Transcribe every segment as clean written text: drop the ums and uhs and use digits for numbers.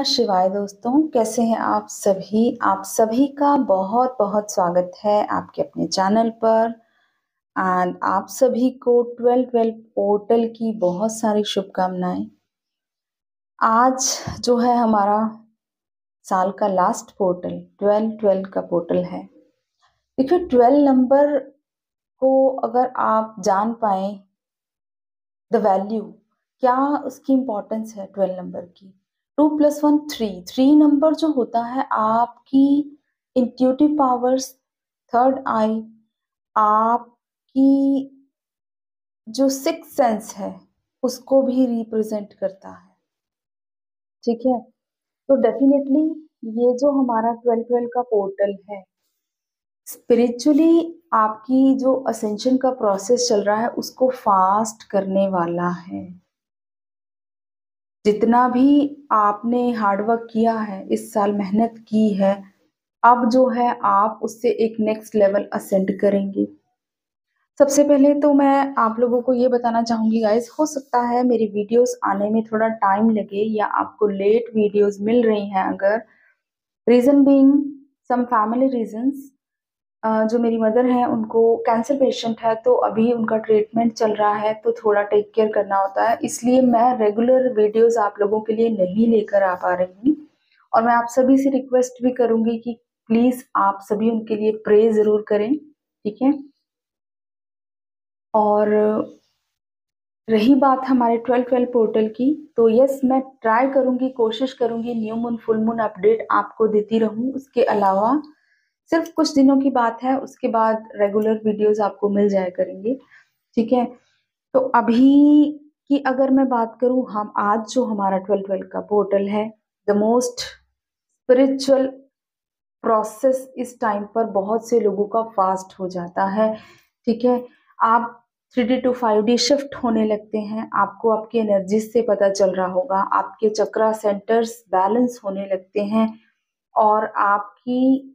नमः शिवाय दोस्तों, कैसे हैं आप सभी? आप सभी का बहुत-बहुत स्वागत है आपके अपने चैनल पर एंड आप सभी को 12-12 पोर्टल की बहुत सारी शुभकामनाएँ। आज जो है हमारा साल का लास्ट पोर्टल 12-12 का पोर्टल है। देखिए 12 नंबर को अगर आप जान पाएँ द वैल्यू, क्या उसकी इम्पोर्टेंस है 12 नंबर की। 2 + 1 3, 3 नंबर जो होता है आपकी इंट्यूटिव पावर्स, थर्ड आई, आपकी जो सिक्स्थ सेंस है उसको भी रिप्रेजेंट करता है। ठीक है? तो डेफिनेटली ये जो हमारा 12-12 का पोर्टल है, स्पिरिचुअली आपकी जो असेंशन का प्रोसेस चल रहा है उसको फास्ट करने वाला है। जितना भी आपने हार्ड वर्क किया है, इस साल मेहनत की है, अब जो है आप उससे एक नेक्स्ट लेवल असेंड करेंगे। सबसे पहले तो मैं आप लोगों को ये बताना चाहूँगी गाइज़, हो सकता है मेरी वीडियोज़ आने में थोड़ा टाइम लगे या आपको लेट वीडियोज़ मिल रही हैं अगर, reason being some family reasons. जो मेरी मदर हैं उनको कैंसर पेशेंट है, तो अभी उनका ट्रीटमेंट चल रहा है, तो थोड़ा टेक केयर करना होता है, इसलिए मैं रेगुलर वीडियोज़ आप लोगों के लिए नहीं लेकर आ पा रही हूँ। और मैं आप सभी से रिक्वेस्ट भी करूँगी कि प्लीज़ आप सभी उनके लिए प्रे ज़रूर करें, ठीक है? और रही बात हमारे 12-12 पोर्टल की, तो यस मैं ट्राई करूँगी, कोशिश करूँगी new moon, full moon update आपको देती रहूँ। उसके अलावा सिर्फ़ कुछ दिनों की बात है, उसके बाद रेगुलर वीडियोज़ आपको मिल जाया करेंगे, ठीक है? तो अभी की अगर मैं बात करूँ, हम आज जो हमारा 12-12 का पोर्टल है, द मोस्ट स्पिरिचुअल प्रोसेस इस टाइम पर बहुत से लोगों का फास्ट हो जाता है, ठीक है? आप 3D टू 5D शिफ्ट होने लगते हैं, आपको आपकी एनर्जीज़ से पता चल रहा होगा, आपके चक्रा सेंटर्स बैलेंस होने लगते हैं और आपकी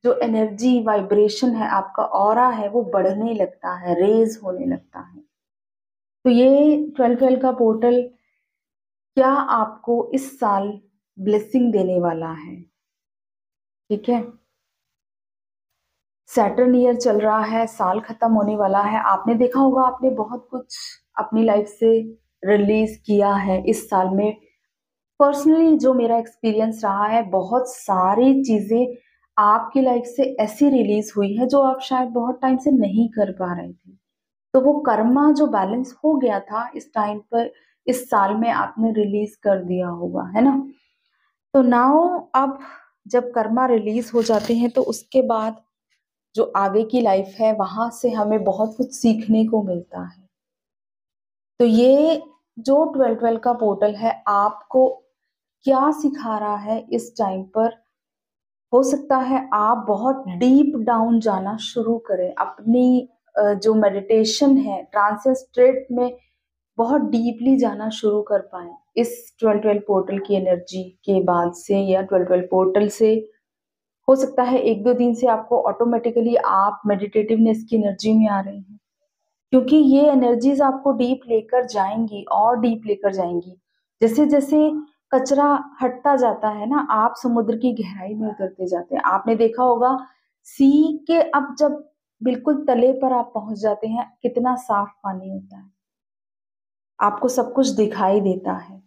जो एनर्जी वाइब्रेशन है, आपका ऑरा है, वो बढ़ने लगता है, रेज़ होने लगता है। तो ये 12-12 का पोर्टल क्या आपको इस साल ब्लेसिंग देने वाला है, ठीक है? सैटर्न ईयर चल रहा है, साल खत्म होने वाला है। आपने देखा होगा आपने बहुत कुछ अपनी लाइफ से रिलीज़ किया है इस साल में। पर्सनली जो मेरा एक्सपीरियंस रहा है, बहुत सारी चीज़ें आपकी लाइफ से ऐसी रिलीज़ हुई हैं जो आप शायद बहुत टाइम से नहीं कर पा रहे थे। तो वो कर्मा जो बैलेंस हो गया था इस टाइम पर, इस साल में आपने रिलीज़ कर दिया होगा, है ना? तो नाउ अब जब कर्मा रिलीज़ हो जाते हैं तो उसके बाद जो आगे की लाइफ है वहाँ से हमें बहुत कुछ सीखने को मिलता है। तो ये जो 12-12 का पोर्टल है आपको क्या सिखा रहा है इस टाइम पर, हो सकता है आप बहुत डीप डाउन जाना शुरू करें। अपनी जो मेडिटेशन है ट्रांसेंस स्टेट में बहुत डीपली जाना शुरू कर पाएँ। इस 12-12 पोर्टल की एनर्जी के बाद से या 12-12 पोर्टल से हो सकता है 1-2 दिन से आपको ऑटोमेटिकली आप मेडिटेटिवनेस की एनर्जी में आ रहे हैं। क्योंकि ये एनर्जीज़ आपको डीप लेकर जाएँगी और डीप लेकर जाएँगी। जैसे-जैसे कचरा हटता जाता है ना, आप समुद्र की गहराई में उतरते जाते हैं। आपने देखा होगा सी के अब जब बिल्कुल तले पर आप पहुँच जाते हैं, कितना साफ पानी होता है। आपको सब कुछ दिखाई देता है।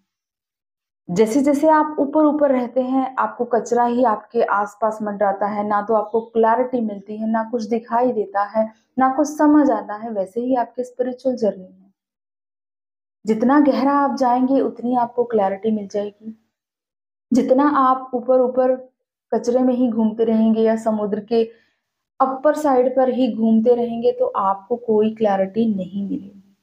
जैसे-जैसे आप ऊपर-ऊपर रहते हैं, आपको कचरा ही आपके आस-पास मंडराता है, ना तो आपको क्लैरिटी मिलती है, ना कुछ दिखाई देता है, ना कुछ समझ आता है, वैसे ही आपकी स्पिरिचुअल जर्नी है। जितना गहरा आप जाएँगे, उतनी आपको क्लैरिटी मिल जाएगी। जितना आप ऊपर-ऊपर कचरे में ही घूमते रहेंगे या समुद्र के अपर साइड पर ही घूमते रहेंगे, तो आपको कोई क्लैरिटी नहीं मिलेगी।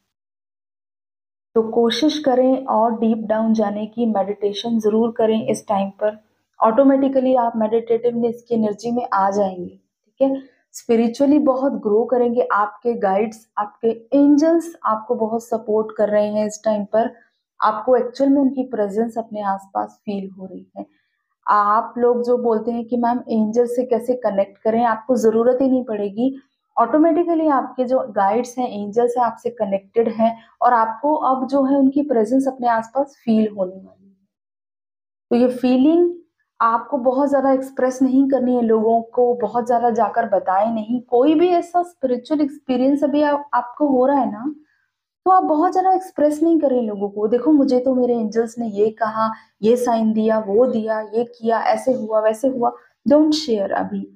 तो कोशिश करें और डीप डाउन जाने की, मेडिटेशन ज़रूर करें इस टाइम पर। ऑटोमेटिकली आप मेडिटेटिवनेस की एनर्जी में आ जाएँगे, ठीक है? स्पिरिचुअली बहुत ग्रो करेंगे, आपके गाइड्स, आपके एंजल्स आपको बहुत सपोर्ट कर रहे हैं इस टाइम पर। आपको एक्चुअल में उनकी प्रेज़ेंस अपने आस-पास फ़ील हो रही है। आप लोग जो बोलते हैं कि मैम एंजल से कैसे कनेक्ट करें, आपको ज़रूरत ही नहीं पड़ेगी। ऑटोमेटिकली आपके जो गाइड्स हैं, एंजल्स हैं, आपसे कनेक्टेड हैं और आपको अब जो है उनकी प्रेज़ेंस अपने आस-पास फ़ील होने वाली है। तो ये फीलिंग आपको बहुत ज़्यादा एक्सप्रेस नहीं करनी है लोगों को, बहुत ज़्यादा जाकर बताएँ नहीं। कोई भी ऐसा स्पिरिचुअल एक्सपीरियंस अभी आपको हो रहा है ना, तो आप बहुत ज़्यादा एक्सप्रेस नहीं करें लोगों को। देखो मुझे तो मेरे एंजल्स ने ये कहा, ये साइन दिया, वो दिया, ये किया, ऐसे हुआ, वैसे हुआ। डोंट शेयर अभी।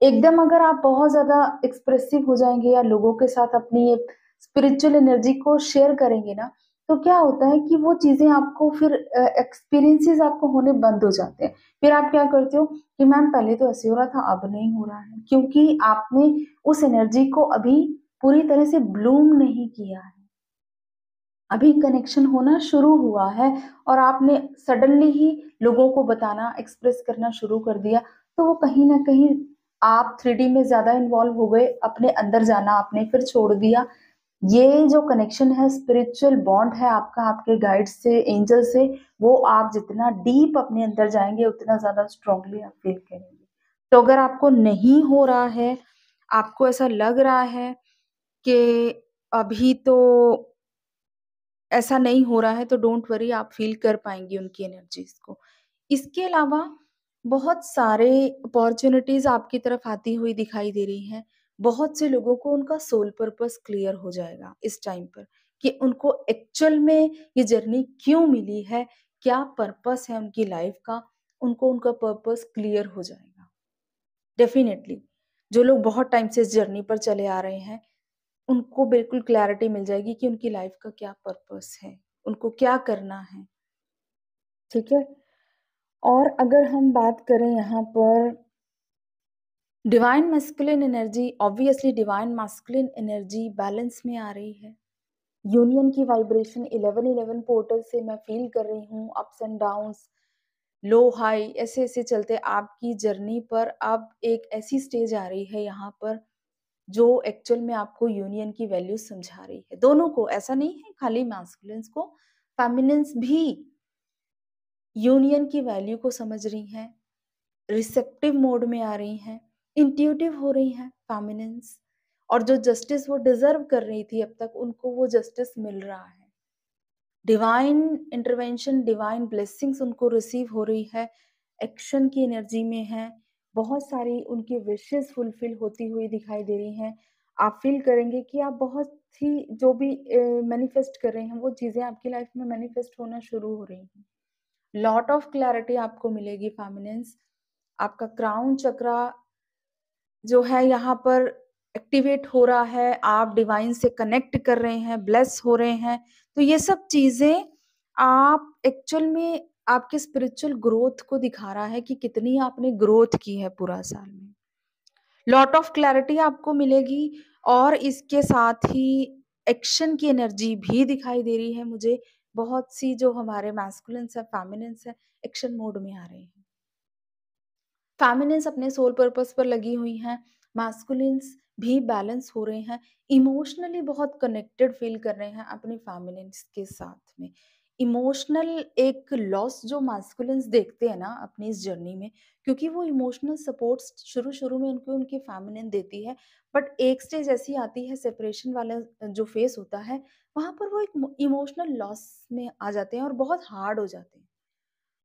एकदम अगर आप बहुत ज़्यादा एक्सप्रेसिव हो जाएँगे या लोगों के साथ अपनी ये स्पिरिचुअल एनर्जी को शेयर करेंगे ना, तो क्या होता है कि वो चीज़ें आपको फिर एक्सपीरियंसेस आपको होने बंद हो जाते हैं। फिर आप क्या करते हो कि मैम पहले तो ऐसे हो रहा था, अब नहीं हो रहा है, क्योंकि आपने उस एनर्जी को अभी पूरी तरह से ब्लूम नहीं किया है। अभी कनेक्शन होना शुरू हुआ है और आपने सडनली ही लोगों को बताना, एक्सप्रेस करना शुरू कर दिया, तो वो कहीं न कहीं आप 3D में ज़्यादा इन्वॉल्व हो गए, अपने अंदर जाना आपने फिर छोड़ दिया। ये जो कनेक्शन है, स्पिरिचुअल बॉन्ड है आपका आपके गाइड से, एंजल से, वो आप जितना डीप अपने अंदर जाएँगे, उतना ज़्यादा स्ट्रॉन्गली आप फ़ील करेंगे। तो अगर आपको नहीं हो रहा है, आपको ऐसा लग रहा है कि अभी तो ऐसा नहीं हो रहा है तो डोंट वरी आप फ़ील कर पाएँगी उनकी एनर्जीज़ को। इसके अलावा बहुत सारे अपॉर्च्युनिटीज़ आपकी तरफ आती हुई दिखाई दे रही हैं। बहुत से लोगों को उनका सोल पर्पस क्लियर हो जाएगा इस टाइम पर कि उनको एक्चुअल में ये जर्नी क्यों मिली है, क्या पर्पस है उनकी लाइफ़ का, उनको उनका पर्पस क्लियर हो जाएगा। डेफ़िनिटली, जो लोग बहुत टाइम से इस जर्नी पर चले आ रहे हैं उनको बिल्कुल क्लैरिटी मिल जाएगी कि उनकी लाइफ का क्या पर्पस है, उनको क्या करना है, ठीक है? और अगर हम बात करें यहाँ पर divine masculine energy obviously divine masculine energy balance में आ रही है। यूनियन की वाइब्रेशन 11-11 पोर्टल से मैं फ़ील कर रही हूँ ups and downs, low high ऐसे-ऐसे चलते आपकी जर्नी पर अब एक ऐसी स्टेज आ रही है यहाँ पर जो एक्चुअल में आपको यूनियन की वैल्यू समझा रही है। दोनों को ऐसा नहीं है खाली मैस्कुलिन्स को, फेमिनिन्स भी यूनियन की वैल्यू को समझ रही हैं, रिसेप्टिव मोड में आ रही हैं, इंट्यूटिव हो रही हैं फेमिनिन्स और जो जस्टिस वो डिज़र्व कर रही थी अब तक उनको वो जस्टिस मिल रहा है। डिवाइन इंटरवेंशन, डिवाइन ब्लेसिंग्स उनको रिसीव हो रही है, एक्शन की एनर्जी में हैं, बहुत सारी उनकी विशेज़ फुलफ़िल होती हुई दिखाई दे रही हैं। आप फ़ील करेंगे कि आप बहुत ही जो भी मैनिफेस्ट कर रहे हैं, वो चीज़ें आपकी लाइफ़ में मैनिफेस्ट होना शुरू हो रही हैं। लॉट ऑफ क्लैरिटी आपको मिलेगी फेमिनिन्स, आपका क्राउन चक्रा जो है यहाँ पर एक्टिवेट हो रहा है, आप डिवाइन से कनेक्ट कर रहे हैं, ब्लेस हो रहे हैं। तो ये सब चीज़ें आप एक्चुअल में आपके स्पिरिचुअल ग्रोथ को दिखा रहा है कि कितनी आपने ग्रोथ की है पूरा साल में। लॉट ऑफ क्लैरिटी आपको मिलेगी और इसके साथ ही एक्शन की एनर्जी भी दिखाई दे रही है मुझे। बहुत सी जो हमारे मैस्कुलिन्स है, फेमिनिन्स है, एक्शन मोड में आ रहे हैं। फेमिनिन्स अपने सोल पर्पस पर लगी हुई हैं, मैस्कुलिन्स भी बैलेंस हो रहे हैं, इमोशनली बहुत कनेक्टेड फ़ील कर रहे हैं अपनी फेमिनिन्स के साथ में। इमोशनल एक लॉस जो मैस्कुलिन्स देखते हैं ना अपनी इस जर्नी में, क्योंकि वो इमोशनल सपोर्ट्स शुरू-शुरू में उनको उनकी फेमिनिन देती है, बट एक स्टेज ऐसी आती है सेपरेशन वाला जो फ़ेज़ होता है, वहाँ पर वो एक इमोशनल लॉस में आ जाते हैं और बहुत हार्ड हो जाते हैं।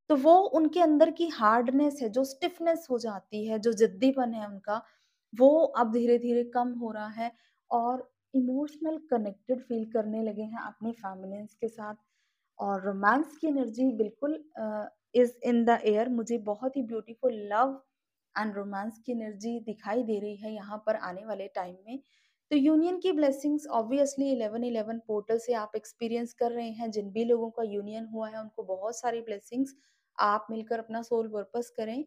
तो वो उनके अंदर की हार्डनेस है, जो स्टिफनेस हो जाती है, जो ज़िद्दीपन है उनका, वो अब धीरे-धीरे कम हो रहा है और इमोशनल कनेक्टेड फ़ील करने लगे हैं अपनी फेमिनिन्स के साथ और रोमांस की एनर्जी बिल्कुल इज़ इन द एयर मुझे बहुत ही ब्यूटीफुल लव एंड रोमांस की एनर्जी दिखाई दे रही है यहाँ पर आने वाले टाइम में। तो यूनियन की ब्लेसिंग्स ऑब्वियसली 11-11 पोर्टल से आप एक्सपीरियंस कर रहे हैं, जिन भी लोगों का यूनियन हुआ है उनको बहुत सारी ब्लेसिंग्स आप मिलकर अपना सोल पर्पस करें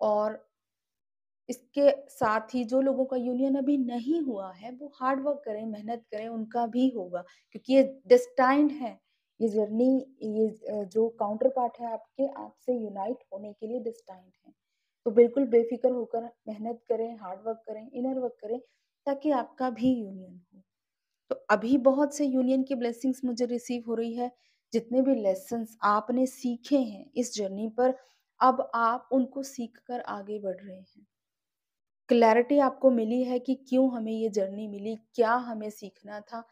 और इसके साथ ही जो लोगों का यूनियन अभी नहीं हुआ है, वो हार्ड वर्क करें, मेहनत करें, उनका भी होगा क्योंकि ये डेस्टाइन्ड है। ये जर्नी ये जो काउंटर पार्ट है आपके, आपसे यूनाइट होने के लिए डेस्टाइन्ड है। तो बिल्कुल बेफ़िक्र होकर मेहनत करें, हार्ड वर्क करें, इनर वर्क करें ताकि आपका भी यूनियन हो। तो अभी बहुत से यूनियन की ब्लेसिंग्स मुझे रिसीव हो रही है। जितने भी लेसन्स आपने सीखे हैं इस जर्नी पर, अब आप उनको सीख कर आगे बढ़ रहे हैं। क्लैरिटी आपको मिली है कि क्यों हमें ये जर्नी मिली, क्या हमें सीखना था,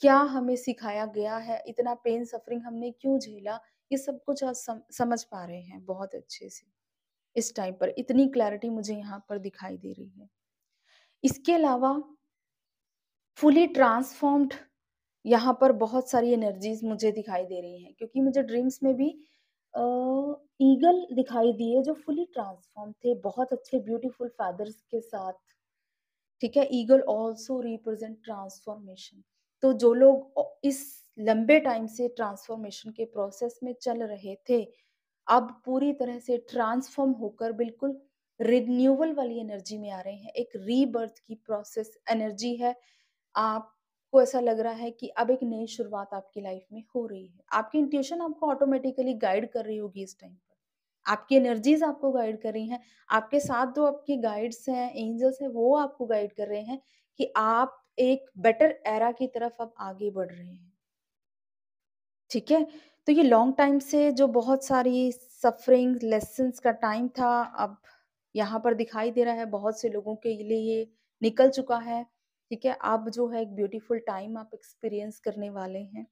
क्या हमें सिखाया गया है, इतना पेन सफ़रिंग हमने क्यों झेला, ये सब कुछ आज समझ पा रहे हैं बहुत अच्छे से। इस टाइम पर इतनी क्लैरिटी मुझे यहाँ पर दिखाई दे रही है। इसके अलावा फुली ट्रांसफॉर्म्ड यहाँ पर बहुत सारी एनर्जीज़ मुझे दिखाई दे रही हैं क्योंकि मुझे ड्रीम्स में भी अ, ईगल दिखाई दिए जो फुली ट्रांसफॉर्म थे, बहुत अच्छे ब्यूटीफुल फेदर्स के साथ, ठीक है? Eagle also represent transformation. तो जो लोग इस लंबे टाइम से ट्रांसफॉर्मेशन के प्रोसेस में चल रहे थे, अब पूरी तरह से ट्रांसफॉर्म होकर बिल्कुल रिन्यूअल वाली एनर्जी में आ रहे हैं। एक रीबर्थ की प्रोसेस एनर्जी है। आपको ऐसा लग रहा है कि अब एक नई शुरुआत आपकी लाइफ में हो रही है। आपकी इंट्यूशन आपको ऑटोमैटिकली गाइड कर रही होगी इस टाइम पर। आपकी एनर्जीज़ आपको गाइड कर रही हैं। आपके साथ जो आपके गाइड्स हैं, एंजल्स हैं, वो आपको गाइड कर रहे हैं कि आप एक बेटर एरा की तरफ अब आगे बढ़ रहे हैं। ठीक है? तो ये लॉन्ग टाइम से जो बहुत सारी सफरिंग लेसन्स का टाइम था, अब यहाँ पर दिखाई दे रहा है बहुत से लोगों के लिए ये निकल चुका है, ठीक है? अब जो है एक ब्यूटीफुल टाइम आप एक्सपीरियंस करने वाले हैं।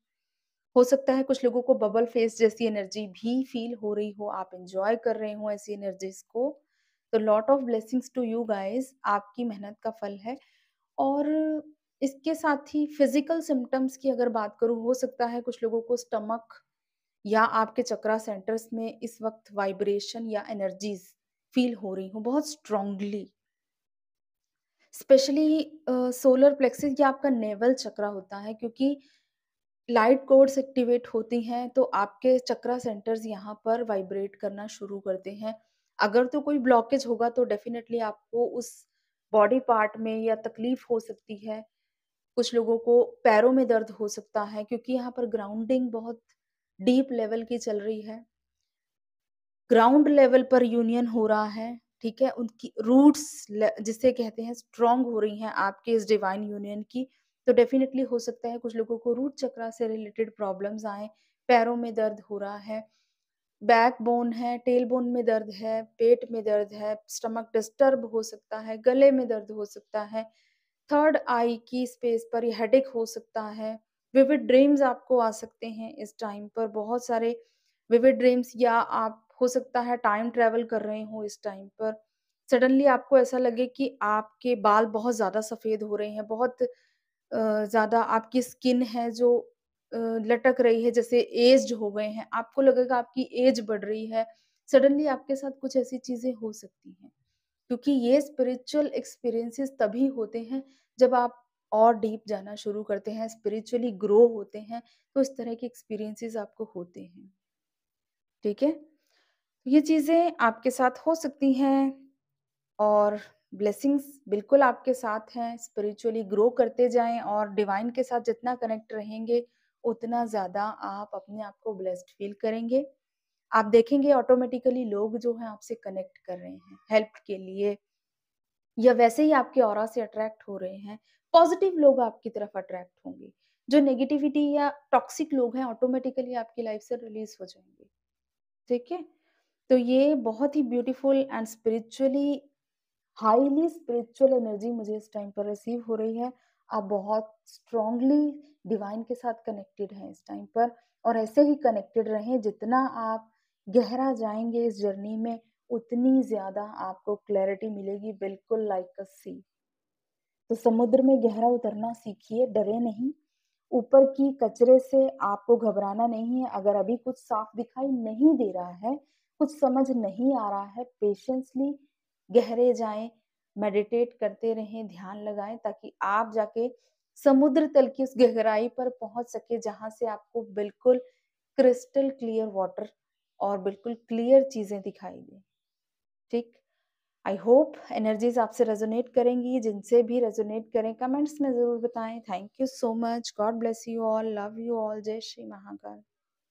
हो सकता है कुछ लोगों को बबल फेस जैसी एनर्जी भी फ़ील हो रही हो, आप एन्जॉय कर रहे हो ऐसी एनर्जीज़ को। तो lot of blessings to you guys, आपकी मेहनत का फल है। और इसके साथ ही फिज़िकल सिम्पटम्स की अगर बात करूँ, हो सकता है कुछ लोगों को स्टमक या आपके चक्रा सेंटर्स में इस वक़्त वाइब्रेशन या एनर्जीज़ फ़ील हो रही हों बहुत स्ट्रॉन्गली। स्पेशली सोलर प्लेक्सिस या आपका नेवल चक्रा होता है क्योंकि लाइट कोड्स एक्टिवेट होती हैं, तो आपके चक्रा सेंटर्स यहाँ पर वाइब्रेट करना शुरू करते हैं। अगर तो कोई ब्लॉकेज होगा तो डेफ़िनेटली आपको उस बॉडी पार्ट में या तकलीफ़ हो सकती है। कुछ लोगों को पैरों में दर्द हो सकता है क्योंकि यहाँ पर ग्राउंडिंग बहुत डीप लेवल की चल रही है। ग्राउंड लेवल पर यूनियन हो रहा है, ठीक है? उनकी रूट्स जिसे कहते हैं स्ट्रॉन्ग हो रही हैं आपके इस डिवाइन यूनियन की, तो डेफ़िनिटली हो सकता है कुछ लोगों को रूट चक्रा से रिलेटेड प्रॉब्लम्स आएँ, पैरों में दर्द हो रहा है, बैकबोन है, टेलबोन में दर्द है, पेट में दर्द है, स्टमक डिस्टर्ब हो सकता है, गले में दर्द हो सकता है, थर्ड आई की स्पेस पर ये हेडेक हो सकता है, विविड ड्रीम्स आपको आ सकते हैं इस टाइम पर, बहुत सारे विविड ड्रीम्स या आप हो सकता है टाइम ट्रैवल कर रहे हों इस टाइम पर। सडनली आपको ऐसा लगे कि आपके बाल बहुत ज़्यादा सफ़ेद हो रहे हैं, बहुत ज़्यादा आपकी स्किन है जो लटक रही है, जैसे एज्ड हो गए हैं, आपको लगेगा आपकी एज बढ़ रही है। सडनली आपके साथ कुछ ऐसी चीज़ें हो सकती हैं, क्योंकि ये स्पिरिचुअल एक्सपीरियंसेस तभी होते हैं जब आप और डीप जाना शुरू करते हैं, स्पिरिचुअली ग्रो होते हैं, तो इस तरह के एक्सपीरियंसेस आपको होते हैं। ठीक है? ये चीज़ें आपके साथ हो सकती हैं और ब्लेसिंग्स बिल्कुल आपके साथ हैं। स्पिरिचुअली ग्रो करते जाएँ और डिवाइन के साथ जितना कनेक्ट रहेंगे, उतना ज़्यादा आप अपने आप को ब्लेस्ड फ़ील करेंगे। आप देखेंगे ऑटोमैटिकली लोग जो हैं आपसे कनेक्ट कर रहे हैं, हेल्प के लिए या वैसे ही आपके ऑरा से अट्रैक्ट हो रहे हैं। पॉज़िटिव लोग आपकी तरफ अट्रैक्ट होंगे। जो नेगेटिविटी या टॉक्सिक लोग हैं ऑटोमैटिकली आपकी लाइफ़ से रिलीज़ हो जाएँगे। ठीक है? तो ये बहुत ही beautiful and spiritually highly spiritual energy मुझे इस टाइम पर रिसीव हो रही है। आप बहुत स्ट्रॉन्गली डिवाइन के साथ कनेक्टेड हैं इस टाइम पर और ऐसे ही कनेक्टेड रहें। जितना आप गहरा जाएँगे इस जर्नी में, उतनी ज़्यादा आपको क्लैरिटी मिलेगी बिल्कुल लाइक अ सी। तो समुद्र में गहरा उतरना सीखिए, डरे नहीं। ऊपर की कचरे से आपको घबराना नहीं है, अगर अभी कुछ साफ दिखाई नहीं दे रहा है, कुछ समझ नहीं आ रहा है, पेशेंसली गहरे जाएँ, मेडिटेट करते रहें, ध्यान लगाएँ ताकि आप जाके समुद्र तल की उस गहराई पर पहुँच सकें, जहाँ से आपको बिल्कुल क्रिस्टल क्लियर वाटर और बिल्कुल क्लियर चीज़ें दिखाई दें। ठीक? आई होप एनर्जीज़ आपसे रेज़ोनेट करेंगी, जिनसे भी रेज़ोनेट करें कमेंट्स में ज़रूर बताएँ। Thank you so much, God bless you all, love you all, जय श्री महाकाल।